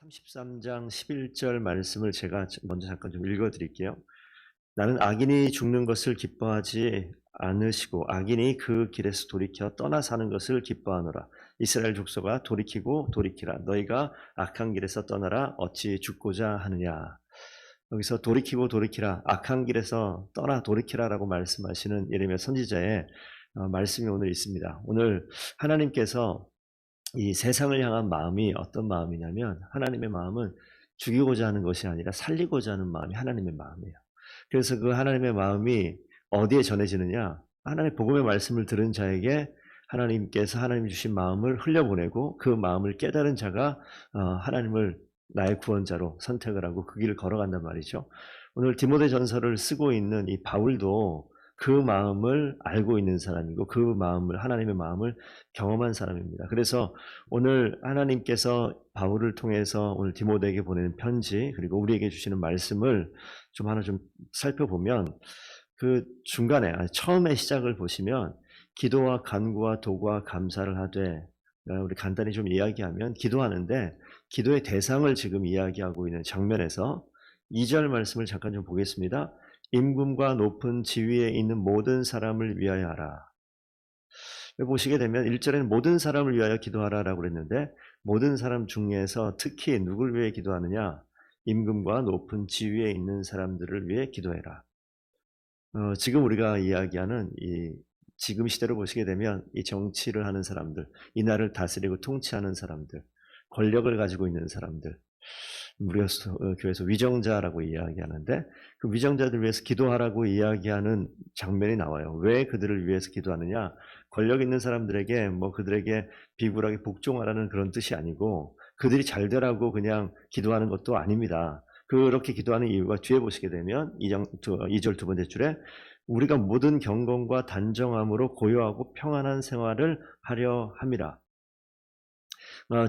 33장 11절 말씀을 제가 먼저 잠깐 좀 읽어드릴게요. 나는 악인이 죽는 것을 기뻐하지 않으시고 악인이 그 길에서 돌이켜 떠나 사는 것을 기뻐하노라. 이스라엘 족속아 돌이키고 돌이키라. 너희가 악한 길에서 떠나라. 어찌 죽고자 하느냐. 여기서 돌이키고 돌이키라. 악한 길에서 떠나 돌이키라라고 말씀하시는 예레미야 선지자의 말씀이 오늘 있습니다. 오늘 하나님께서 이 세상을 향한 마음이 어떤 마음이냐면 하나님의 마음은 죽이고자 하는 것이 아니라 살리고자 하는 마음이 하나님의 마음이에요. 그래서 그 하나님의 마음이 어디에 전해지느냐? 하나님의 복음의 말씀을 들은 자에게 하나님께서 하나님이 주신 마음을 흘려보내고 그 마음을 깨달은 자가 하나님을 나의 구원자로 선택을 하고 그 길을 걸어간단 말이죠. 오늘 디모데전서를 쓰고 있는 이 바울도 그 마음을 알고 있는 사람이고 그 마음을 하나님의 마음을 경험한 사람입니다. 그래서 오늘 하나님께서 바울을 통해서 오늘 디모데에게 보내는 편지 그리고 우리에게 주시는 말씀을 좀 하나 좀 살펴보면 그 중간에 처음에 시작을 보시면 기도와 간구와 도구와 감사를 하되 우리 간단히 좀 이야기하면 기도하는데 기도의 대상을 지금 이야기하고 있는 장면에서 2절 말씀을 잠깐 좀 보겠습니다. 임금과 높은 지위에 있는 모든 사람을 위하여 하라. 보시게 되면 1절에는 모든 사람을 위하여 기도하라라고 그랬는데 모든 사람 중에서 특히 누굴 위해 기도하느냐? 임금과 높은 지위에 있는 사람들을 위해 기도해라. 지금 우리가 이야기하는 이 지금 시대로 보시게 되면 이 정치를 하는 사람들, 이 나라를 다스리고 통치하는 사람들, 권력을 가지고 있는 사람들, 우리가 교회에서 위정자라고 이야기하는데 그 위정자들 위해서 기도하라고 이야기하는 장면이 나와요. 왜 그들을 위해서 기도하느냐? 권력 있는 사람들에게 그들에게 비굴하게 복종하라는 그런 뜻이 아니고 그들이 잘 되라고 그냥 기도하는 것도 아닙니다. 그렇게 기도하는 이유가 뒤에 보시게 되면 2절 두 번째 줄에 우리가 모든 경건과 단정함으로 고요하고 평안한 생활을 하려 함이라.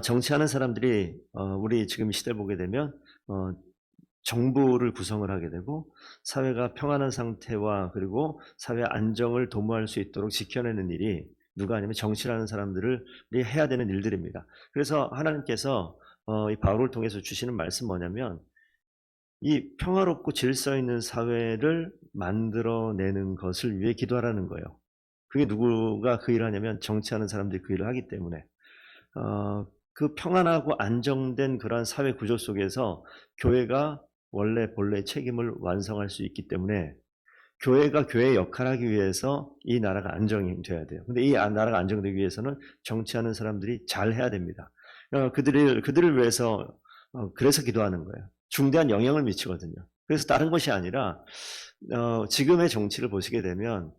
정치하는 사람들이 우리 지금 시대를 보게 되면 정부를 구성을 하게 되고 사회가 평안한 상태와 그리고 사회 안정을 도모할 수 있도록 지켜내는 일이 누가 아니면 정치라는 사람들이 해야 되는 일들입니다. 그래서 하나님께서 이 바울을 통해서 주시는 말씀 뭐냐면 이 평화롭고 질서 있는 사회를 만들어내는 것을 위해 기도하라는 거예요. 그게 누구가 그 일을 하냐면 정치하는 사람들이 그 일을 하기 때문에 그 평안하고 안정된 그러한 사회 구조 속에서 교회가 원래 본래의 책임을 완성할 수 있기 때문에 교회가 교회의 역할을 하기 위해서 이 나라가 안정이 돼야 돼요. 근데 이 나라가 안정되기 위해서는 정치하는 사람들이 잘 해야 됩니다. 그들을 위해서 그래서 기도하는 거예요. 중대한 영향을 미치거든요. 그래서 다른 것이 아니라 지금의 정치를 보시게 되면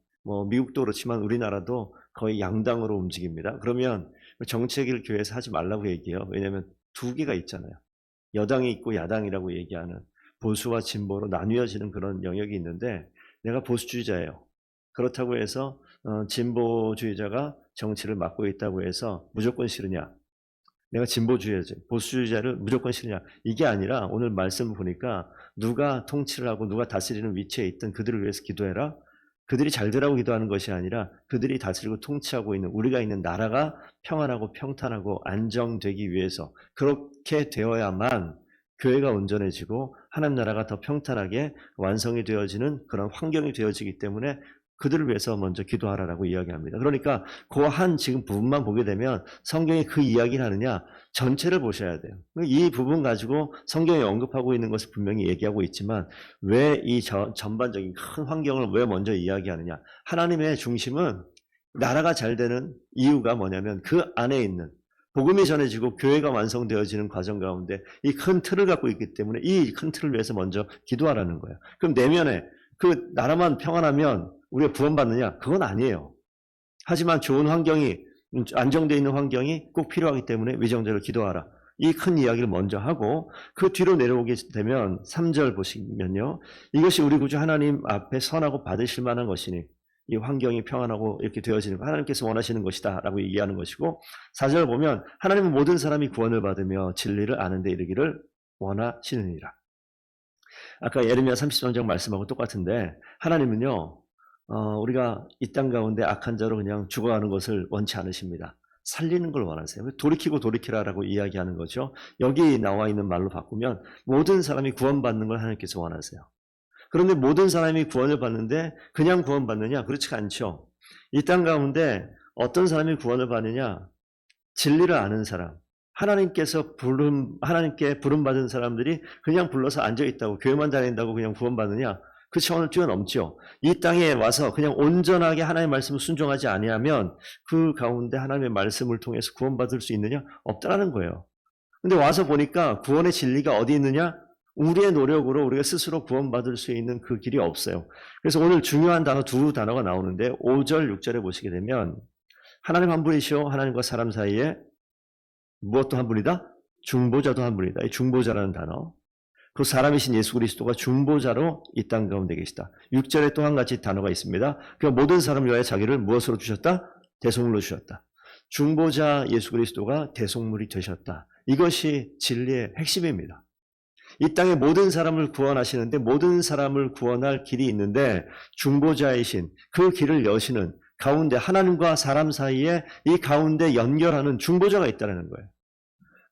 미국도 그렇지만 우리나라도 거의 양당으로 움직입니다. 그러면 정치 얘기를 교회에서 하지 말라고 얘기해요. 왜냐하면 두 개가 있잖아요. 여당이 있고 야당이라고 얘기하는 보수와 진보로 나뉘어지는 그런 영역이 있는데 내가 보수주의자예요. 그렇다고 해서 진보주의자가 정치를 맡고 있다고 해서 무조건 싫으냐? 내가 진보주의자, 보수주의자를 무조건 싫으냐? 이게 아니라 오늘 말씀을 보니까 누가 통치를 하고 누가 다스리는 위치에 있든 그들을 위해서 기도해라. 그들이 잘 되라고 기도하는 것이 아니라 그들이 다스리고 통치하고 있는 우리가 있는 나라가 평안하고 평탄하고 안정되기 위해서 그렇게 되어야만 교회가 온전해지고 하나님 나라가 더 평탄하게 완성이 되어지는 그런 환경이 되어지기 때문에 그들을 위해서 먼저 기도하라라고 이야기합니다. 그러니까 그 한 지금 부분만 보게 되면 성경이 그 이야기를 하느냐 전체를 보셔야 돼요. 이 부분 가지고 성경이 언급하고 있는 것을 분명히 얘기하고 있지만 왜 이 전반적인 큰 환경을 왜 먼저 이야기하느냐. 하나님의 중심은 나라가 잘 되는 이유가 뭐냐면 그 안에 있는 복음이 전해지고 교회가 완성되어지는 과정 가운데 이 큰 틀을 갖고 있기 때문에 이 큰 틀을 위해서 먼저 기도하라는 거예요. 그럼 내면에 그 나라만 평안하면 우리가 구원받느냐? 그건 아니에요. 하지만 좋은 환경이 안정되어 있는 환경이 꼭 필요하기 때문에 위정자로 기도하라. 이 큰 이야기를 먼저 하고 그 뒤로 내려오게 되면 3절 보시면요. 이것이 우리 구주 하나님 앞에 선하고 받으실 만한 것이니 이 환경이 평안하고 이렇게 되어지는 거 하나님께서 원하시는 것이다 라고 얘기하는 것이고 4절 보면 하나님은 모든 사람이 구원을 받으며 진리를 아는 데 이르기를 원하시느니라. 아까 예레미야 33장 말씀하고 똑같은데 하나님은요 우리가 이 땅 가운데 악한 자로 그냥 죽어가는 것을 원치 않으십니다. 살리는 걸 원하세요. 돌이키고 돌이키라라고 이야기하는 거죠. 여기 나와 있는 말로 바꾸면 모든 사람이 구원받는 걸 하나님께서 원하세요. 그런데 모든 사람이 구원을 받는데 그냥 구원받느냐? 그렇지 않죠. 이 땅 가운데 어떤 사람이 구원을 받느냐? 진리를 아는 사람, 하나님께 부름받은 사람들이 그냥 불러서 앉아있다고, 교회만 다닌다고 그냥 구원받느냐? 그 차원을 뛰어넘죠. 이 땅에 와서 그냥 온전하게 하나님의 말씀을 순종하지 아니하면 그 가운데 하나님의 말씀을 통해서 구원받을 수 있느냐? 없다라는 거예요. 근데 와서 보니까 구원의 진리가 어디 있느냐? 우리의 노력으로 우리가 스스로 구원받을 수 있는 그 길이 없어요. 그래서 오늘 중요한 단어 두 단어가 나오는데 5절, 6절에 보시게 되면 하나님 한 분이시오. 하나님과 사람 사이에 무엇도 한 분이다? 중보자도 한 분이다. 이 중보자라는 단어. 그 사람이신 예수 그리스도가 중보자로 이 땅 가운데 계시다. 6절에 또 한 가지 단어가 있습니다. 그 모든 사람을 위하여 자기를 무엇으로 주셨다? 대속물로 주셨다. 중보자 예수 그리스도가 대속물이 되셨다. 이것이 진리의 핵심입니다. 이 땅의 모든 사람을 구원하시는데 모든 사람을 구원할 길이 있는데 중보자이신 그 길을 여시는 가운데 하나님과 사람 사이에 이 가운데 연결하는 중보자가 있다는 거예요.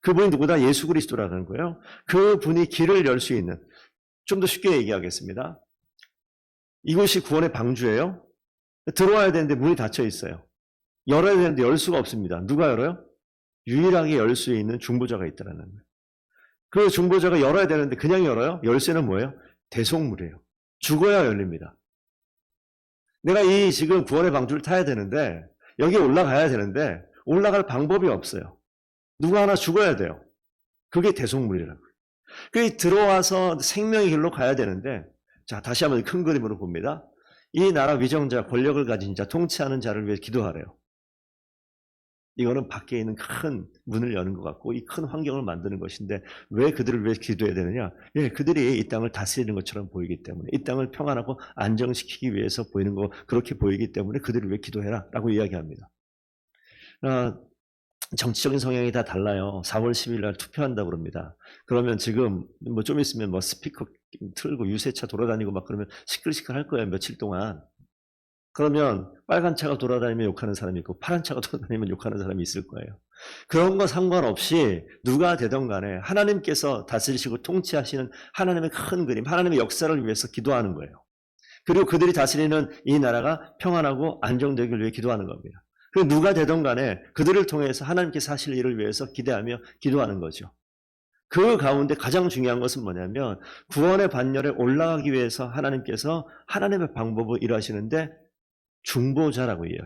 그분이 누구다? 예수 그리스도라는 거예요. 그분이 길을 열 수 있는, 좀 더 쉽게 얘기하겠습니다. 이곳이 구원의 방주예요. 들어와야 되는데 문이 닫혀 있어요. 열어야 되는데 열 수가 없습니다. 누가 열어요? 유일하게 열 수 있는 중보자가 있다는 거예요. 그 중보자가 열어야 되는데 그냥 열어요? 열쇠는 뭐예요? 대속물이에요. 죽어야 열립니다. 내가 이 지금 구원의 방주를 타야 되는데 여기 올라가야 되는데 올라갈 방법이 없어요. 누가 하나 죽어야 돼요. 그게 대속물이라고요. 그 들어와서 생명의 길로 가야 되는데, 자, 다시 한번 큰 그림으로 봅니다. 이 나라 위정자, 권력을 가진 자, 통치하는 자를 위해 기도하래요. 이거는 밖에 있는 큰 문을 여는 것 같고 이 큰 환경을 만드는 것인데 왜 그들을 위해 기도해야 되느냐? 예, 그들이 이 땅을 다스리는 것처럼 보이기 때문에, 이 땅을 평안하고 안정시키기 위해서 보이는 거, 그렇게 보이기 때문에 그들을 위해 기도해라 라고 이야기합니다. 정치적인 성향이 다 달라요. 4월 10일 날 투표한다고 그럽니다. 그러면 지금 뭐 좀 있으면 뭐 스피커 틀고 유세차 돌아다니고 막 그러면 시끌시끌 할 거예요. 며칠 동안. 그러면 빨간 차가 돌아다니면 욕하는 사람이 있고 파란 차가 돌아다니면 욕하는 사람이 있을 거예요. 그런 거 상관없이 누가 되던 간에 하나님께서 다스리시고 통치하시는 하나님의 큰 그림, 하나님의 역사를 위해서 기도하는 거예요. 그리고 그들이 다스리는 이 나라가 평안하고 안정되기를 위해 기도하는 겁니다. 그 누가 되던 간에 그들을 통해서 하나님께서 하실 일을 위해서 기대하며 기도하는 거죠. 그 가운데 가장 중요한 것은 뭐냐면 구원의 반열에 올라가기 위해서 하나님께서 하나님의 방법을 일하시는데 중보자라고 해요.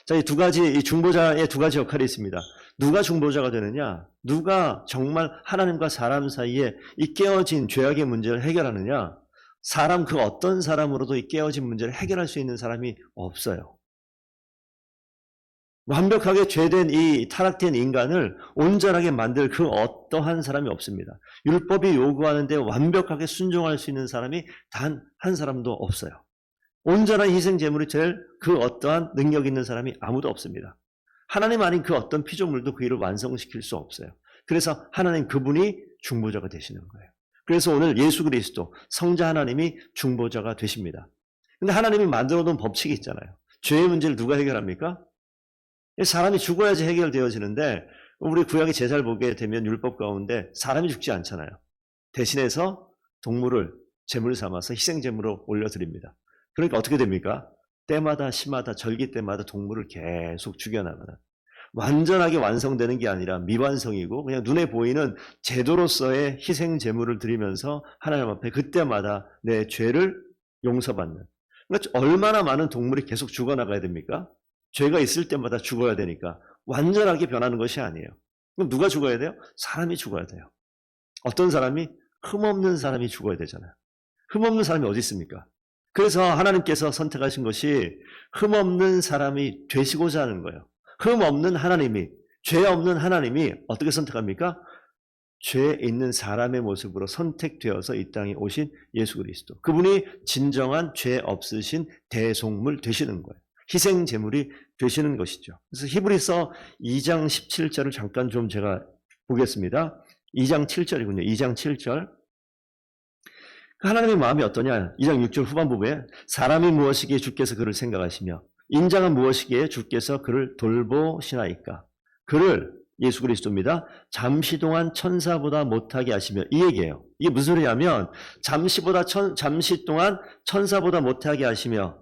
자, 이 중보자의 두 가지 역할이 있습니다. 누가 중보자가 되느냐? 누가 정말 하나님과 사람 사이에 이 깨어진 죄악의 문제를 해결하느냐? 사람 그 어떤 사람으로도 이 깨어진 문제를 해결할 수 있는 사람이 없어요. 완벽하게 죄된 이 타락된 인간을 온전하게 만들 그 어떠한 사람이 없습니다. 율법이 요구하는데 완벽하게 순종할 수 있는 사람이 단 한 사람도 없어요. 온전한 희생 제물이 될 그 어떠한 능력 있는 사람이 아무도 없습니다. 하나님 아닌 그 어떤 피조물도 그 일을 완성시킬 수 없어요. 그래서 하나님 그분이 중보자가 되시는 거예요. 그래서 오늘 예수 그리스도 성자 하나님이 중보자가 되십니다. 근데 하나님이 만들어 놓은 법칙이 있잖아요. 죄의 문제를 누가 해결합니까? 사람이 죽어야지 해결되어지는데 우리 구약의 제사를 보게 되면 율법 가운데 사람이 죽지 않잖아요. 대신해서 동물을 제물 삼아서 희생 제물로 올려드립니다. 그러니까 어떻게 됩니까? 때마다 시마다 절기 때마다 동물을 계속 죽여나가는, 완전하게 완성되는 게 아니라 미완성이고 그냥 눈에 보이는 제도로서의 희생 제물을 드리면서 하나님 앞에 그때마다 내 죄를 용서받는. 그러니까 얼마나 많은 동물이 계속 죽어나가야 됩니까? 죄가 있을 때마다 죽어야 되니까 완전하게 변하는 것이 아니에요. 그럼 누가 죽어야 돼요? 사람이 죽어야 돼요. 어떤 사람이? 흠없는 사람이 죽어야 되잖아요. 흠없는 사람이 어디 있습니까? 그래서 하나님께서 선택하신 것이 흠없는 사람이 되시고자 하는 거예요. 흠없는 하나님이, 죄 없는 하나님이 어떻게 선택합니까? 죄 있는 사람의 모습으로 선택되어서 이 땅에 오신 예수 그리스도. 그분이 진정한 죄 없으신 대속물 되시는 거예요. 희생 제물이 되시는 것이죠. 그래서 히브리서 2장 17절을 잠깐 좀 제가 보겠습니다. 2장 7절이군요. 2장 7절. 하나님의 마음이 어떠냐? 2장 6절 후반부에 사람이 무엇이기에 주께서 그를 생각하시며 인자가 무엇이기에 주께서 그를 돌보시나이까. 그를 예수 그리스도입니다. 잠시 동안 천사보다 못하게 하시며, 이 얘기예요. 이게 무슨 소리냐면 잠시 동안 천사보다 못하게 하시며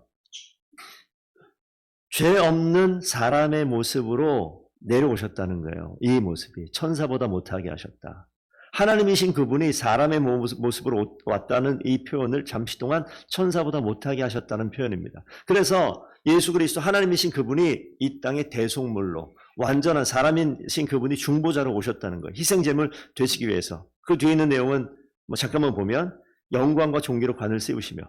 죄 없는 사람의 모습으로 내려오셨다는 거예요. 이 모습이 천사보다 못하게 하셨다. 하나님이신 그분이 사람의 모습으로 왔다는 이 표현을 잠시 동안 천사보다 못하게 하셨다는 표현입니다. 그래서 예수 그리스도 하나님이신 그분이 이 땅의 대속물로 완전한 사람이신 그분이 중보자로 오셨다는 거예요. 희생제물 되시기 위해서. 그 뒤에 있는 내용은 잠깐만 보면 영광과 존귀로 관을 씌우시며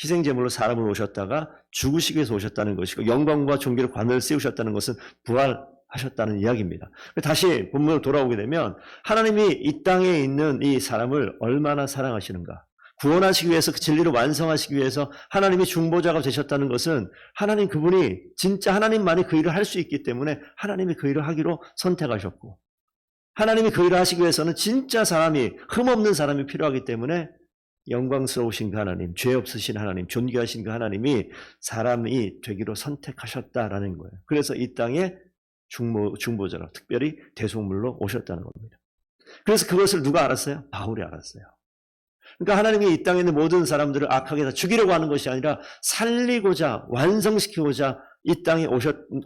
희생제물로 사람을 오셨다가 죽으시기 위해서 오셨다는 것이고 영광과 존귀로 관을 씌우셨다는 것은 부활하셨다는 이야기입니다. 다시 본문으로 돌아오게 되면 하나님이 이 땅에 있는 이 사람을 얼마나 사랑하시는가. 구원하시기 위해서 그 진리를 완성하시기 위해서 하나님이 중보자가 되셨다는 것은 하나님 그분이 진짜 하나님만이 그 일을 할 수 있기 때문에 하나님이 그 일을 하기로 선택하셨고 하나님이 그 일을 하시기 위해서는 진짜 사람이 흠없는 사람이 필요하기 때문에 영광스러우신 그 하나님, 죄 없으신 하나님, 존귀하신 그 하나님이 사람이 되기로 선택하셨다라는 거예요. 그래서 이 땅에 중보자로 특별히 대속물로 오셨다는 겁니다. 그래서 그것을 누가 알았어요? 바울이 알았어요. 그러니까 하나님이 이 땅에 있는 모든 사람들을 악하게 다 죽이려고 하는 것이 아니라 살리고자 완성시키고자 이 땅에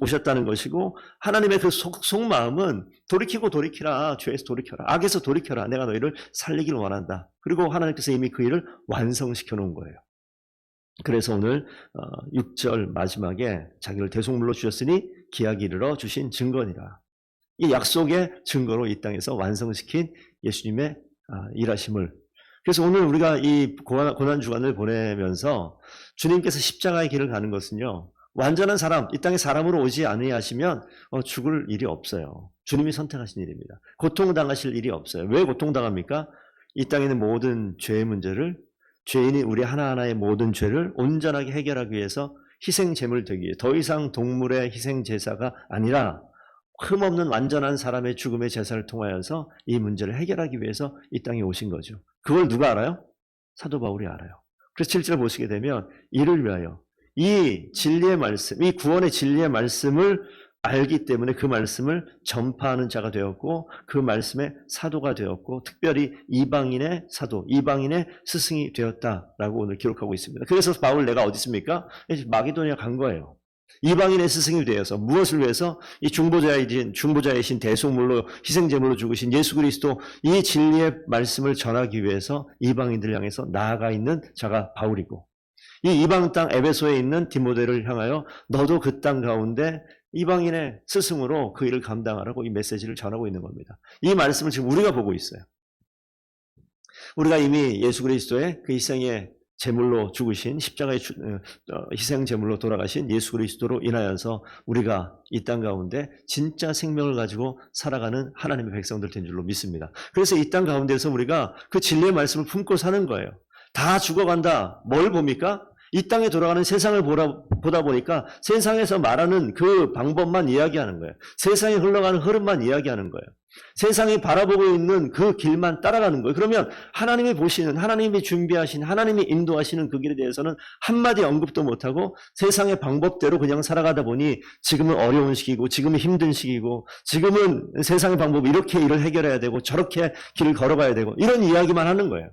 오셨다는 것이고 하나님의 그 속마음은 돌이키라. 죄에서 돌이켜라. 악에서 돌이켜라. 내가 너희를 살리기를 원한다. 그리고 하나님께서 이미 그 일을 완성시켜 놓은 거예요. 그래서 오늘 6절 마지막에 자기를 대속물로 주셨으니 기약이 이르러 주신 증거니라. 이 약속의 증거로 이 땅에서 완성시킨 예수님의 일하심을. 그래서 오늘 우리가 이 고난주간을 보내면서 주님께서 십자가의 길을 가는 것은요. 완전한 사람, 이 땅에 사람으로 오지 아니하시면 죽을 일이 없어요. 주님이 선택하신 일입니다. 고통당하실 일이 없어요. 왜 고통당합니까? 이 땅에 있는 모든 죄의 문제를 죄인이 우리 하나하나의 모든 죄를 온전하게 해결하기 위해서 희생제물 되기 위해 더 이상 동물의 희생제사가 아니라 흠없는 완전한 사람의 죽음의 제사를 통하여서 이 문제를 해결하기 위해서 이 땅에 오신 거죠. 그걸 누가 알아요? 사도 바울이 알아요. 그래서 7절 보시게 되면 이를 위하여 이 진리의 말씀, 이 구원의 진리의 말씀을 알기 때문에 그 말씀을 전파하는 자가 되었고 그 말씀의 사도가 되었고 특별히 이방인의 사도, 이방인의 스승이 되었다라고 오늘 기록하고 있습니다. 그래서 바울 내가 어디 있습니까? 마게도니아 간 거예요. 이방인의 스승이 되어서 무엇을 위해서? 이 중보자이신 대속물로 희생제물로 죽으신 예수 그리스도 이 진리의 말씀을 전하기 위해서 이방인들 향해서 나아가 있는 자가 바울이고 이 이방 땅 에베소에 있는 디모데를 향하여 너도 그 땅 가운데 이방인의 스승으로 그 일을 감당하라고 이 메시지를 전하고 있는 겁니다. 이 말씀을 지금 우리가 보고 있어요. 우리가 이미 예수 그리스도의 그 희생의 제물로 죽으신 십자가의 희생 제물로 돌아가신 예수 그리스도로 인하여서 우리가 이 땅 가운데 진짜 생명을 가지고 살아가는 하나님의 백성들 된 줄로 믿습니다. 그래서 이 땅 가운데서 우리가 그 진리의 말씀을 품고 사는 거예요. 다 죽어간다. 뭘 봅니까? 이 땅에 돌아가는 세상을 보다 보니까 세상에서 말하는 그 방법만 이야기하는 거예요. 세상에 흘러가는 흐름만 이야기하는 거예요. 세상이 바라보고 있는 그 길만 따라가는 거예요. 그러면 하나님이 보시는, 하나님이 준비하신, 하나님이 인도하시는 그 길에 대해서는 한마디 언급도 못하고 세상의 방법대로 그냥 살아가다 보니 지금은 어려운 시기고 지금은 힘든 시기고 지금은 세상의 방법 이렇게 일을 해결해야 되고 저렇게 길을 걸어가야 되고 이런 이야기만 하는 거예요.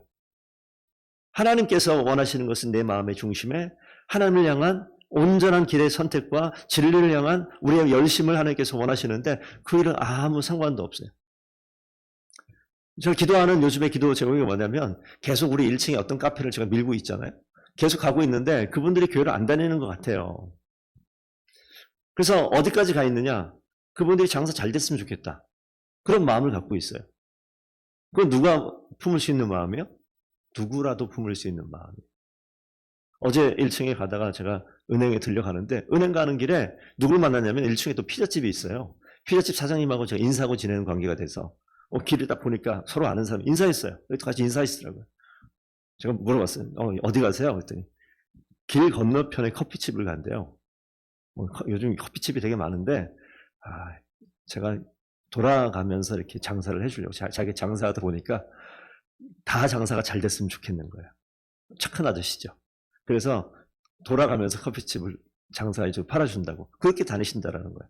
하나님께서 원하시는 것은 내 마음의 중심에 하나님을 향한 온전한 길의 선택과 진리를 향한 우리의 열심을 하나님께서 원하시는데 그 일은 아무 상관도 없어요. 제가 기도하는 요즘에 기도 제목이 뭐냐면 계속 우리 1층에 어떤 카페를 제가 밀고 있잖아요. 계속 가고 있는데 그분들이 교회를 안 다니는 것 같아요. 그래서 어디까지 가 있느냐? 그분들이 장사 잘 됐으면 좋겠다. 그런 마음을 갖고 있어요. 그건 누가 품을 수 있는 마음이에요? 누구라도 품을 수 있는 마음이에요. 어제 1층에 가다가 제가 은행에 들려가는데 은행 가는 길에 누굴 만났냐면 1층에 또 피자집이 있어요. 피자집 사장님하고 제가 인사하고 지내는 관계가 돼서 길을 딱 보니까 서로 아는 사람이 인사했어요. 같이 인사하시더라고요. 제가 물어봤어요. 어디 가세요? 그랬더니 길 건너편에 커피집을 간대요. 요즘 커피집이 되게 많은데 제가 돌아가면서 이렇게 장사를 해주려고 자기 장사하다 보니까 다 장사가 잘 됐으면 좋겠는 거예요. 착한 아저씨죠. 그래서 돌아가면서 커피집을 장사해 주고 팔아준다고. 그렇게 다니신다라는 거예요.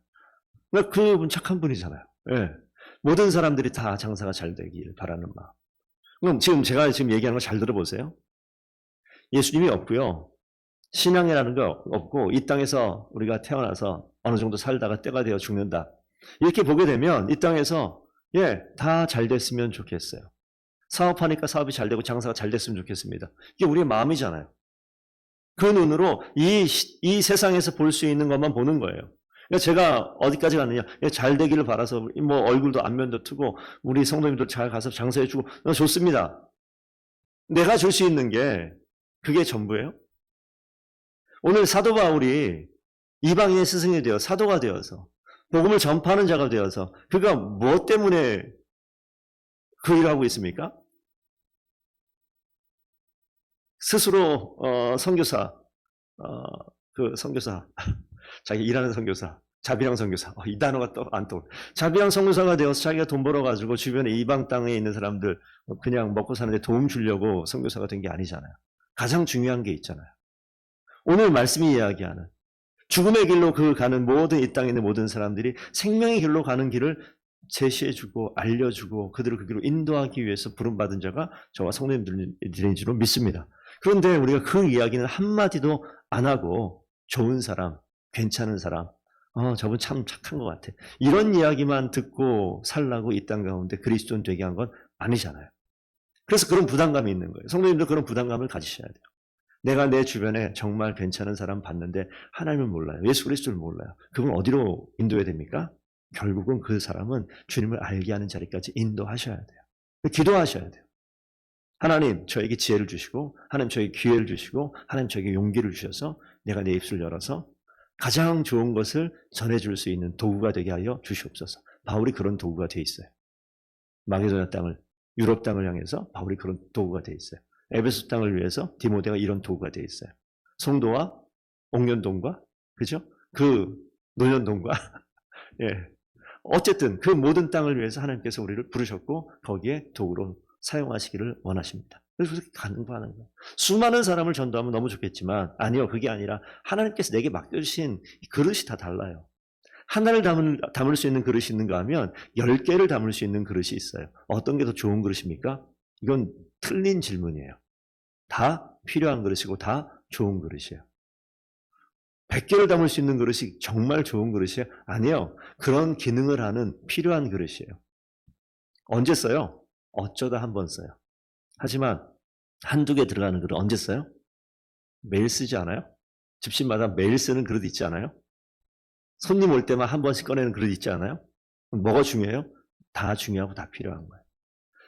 그러니까 그분 착한 분이잖아요. 예. 모든 사람들이 다 장사가 잘 되길 바라는 마음. 그럼 제가 얘기하는 거 잘 들어보세요. 예수님이 없고요. 신앙이라는 거 없고 이 땅에서 우리가 태어나서 어느 정도 살다가 때가 되어 죽는다. 이렇게 보게 되면 이 땅에서 다 잘 됐으면 좋겠어요. 사업하니까 사업이 잘 되고 장사가 잘 됐으면 좋겠습니다. 이게 우리의 마음이잖아요. 그 눈으로 이 세상에서 볼 수 있는 것만 보는 거예요. 그러니까 제가 어디까지 갔느냐. 잘 되기를 바라서 뭐 얼굴도 안면도 트고 우리 성도님들 잘 가서 장사해주고 좋습니다. 내가 줄 수 있는 게 그게 전부예요. 오늘 사도 바울이 이방인의 스승이 되어 사도가 되어서 복음을 전파하는 자가 되어서 그가 무엇 때문에 그 일을 하고 있습니까? 스스로 선교사 자기 일하는 선교사 자비랑 선교사 이 단어가 안 떠. 자비랑 선교사가 되어서 자기가 돈 벌어가지고 주변에 이방 땅에 있는 사람들 그냥 먹고 사는데 도움 주려고 선교사가 된 게 아니잖아요. 가장 중요한 게 있잖아요. 오늘 말씀이 이야기하는 죽음의 길로 가는 모든 이 땅에 있는 모든 사람들이 생명의 길로 가는 길을 제시해주고 알려주고 그들을 그 길로 인도하기 위해서 부름받은 자가 저와 성도님들인 줄로 믿습니다. 그런데 우리가 그 이야기는 한마디도 안 하고 좋은 사람, 괜찮은 사람, 저분 참 착한 것 같아. 이런 이야기만 듣고 살라고 이 땅 가운데 그리스도인 되게 한 건 아니잖아요. 그래서 그런 부담감이 있는 거예요. 성도님도 그런 부담감을 가지셔야 돼요. 내가 내 주변에 정말 괜찮은 사람 봤는데 하나님을 몰라요. 예수 그리스도를 몰라요. 그분 어디로 인도해야 됩니까? 결국은 그 사람은 주님을 알게 하는 자리까지 인도하셔야 돼요. 기도하셔야 돼요. 하나님 저에게 지혜를 주시고 하나님 저에게 기회를 주시고 하나님 저에게 용기를 주셔서 내가 내 입술을 열어서 가장 좋은 것을 전해줄 수 있는 도구가 되게 하여 주시옵소서. 바울이 그런 도구가 돼 있어요. 마게도냐 땅을 유럽 땅을 향해서 바울이 그런 도구가 돼 있어요. 에베소 땅을 위해서 디모데가 이런 도구가 되어 있어요. 성도와 옥년동과 그죠? 그 노년동과 어쨌든 그 모든 땅을 위해서 하나님께서 우리를 부르셨고 거기에 도구로 사용하시기를 원하십니다. 그래서 그렇게 간구하는 거예요. 수많은 사람을 전도하면 너무 좋겠지만 아니요. 그게 아니라 하나님께서 내게 맡겨주신 그릇이 다 달라요. 하나를 담을 수 있는 그릇이 있는가 하면 10개를 담을 수 있는 그릇이 있어요. 어떤 게 더 좋은 그릇입니까? 이건 틀린 질문이에요. 다 필요한 그릇이고 다 좋은 그릇이에요. 100개를 담을 수 있는 그릇이 정말 좋은 그릇이에요? 아니요. 그런 기능을 하는 필요한 그릇이에요. 언제 써요? 어쩌다 한 번 써요. 하지만 한두 개 들어가는 그릇 언제 써요? 매일 쓰지 않아요? 집신마다 매일 쓰는 그릇 있지 않아요? 손님 올 때만 한 번씩 꺼내는 그릇 있지 않아요? 뭐가 중요해요? 다 중요하고 다 필요한 거예요.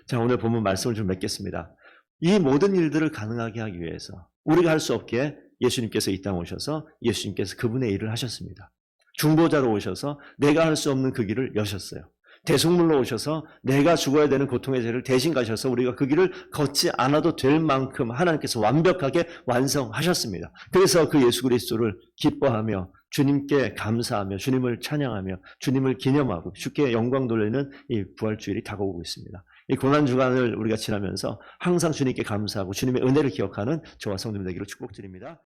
자, 오늘 본문 말씀을 좀 맺겠습니다. 이 모든 일들을 가능하게 하기 위해서 우리가 할 수 없게 예수님께서 이 땅 오셔서 예수님께서 그분의 일을 하셨습니다. 중보자로 오셔서 내가 할 수 없는 그 길을 여셨어요. 대속물로 오셔서 내가 죽어야 되는 고통의 죄를 대신 가셔서 우리가 그 길을 걷지 않아도 될 만큼 하나님께서 완벽하게 완성하셨습니다. 그래서 그 예수 그리스도를 기뻐하며 주님께 감사하며 주님을 찬양하며 주님을 기념하고 주께 영광 돌리는 이 부활주일이 다가오고 있습니다. 이 고난주간을 우리가 지나면서 항상 주님께 감사하고 주님의 은혜를 기억하는 저와 성도님 되기를 축복드립니다.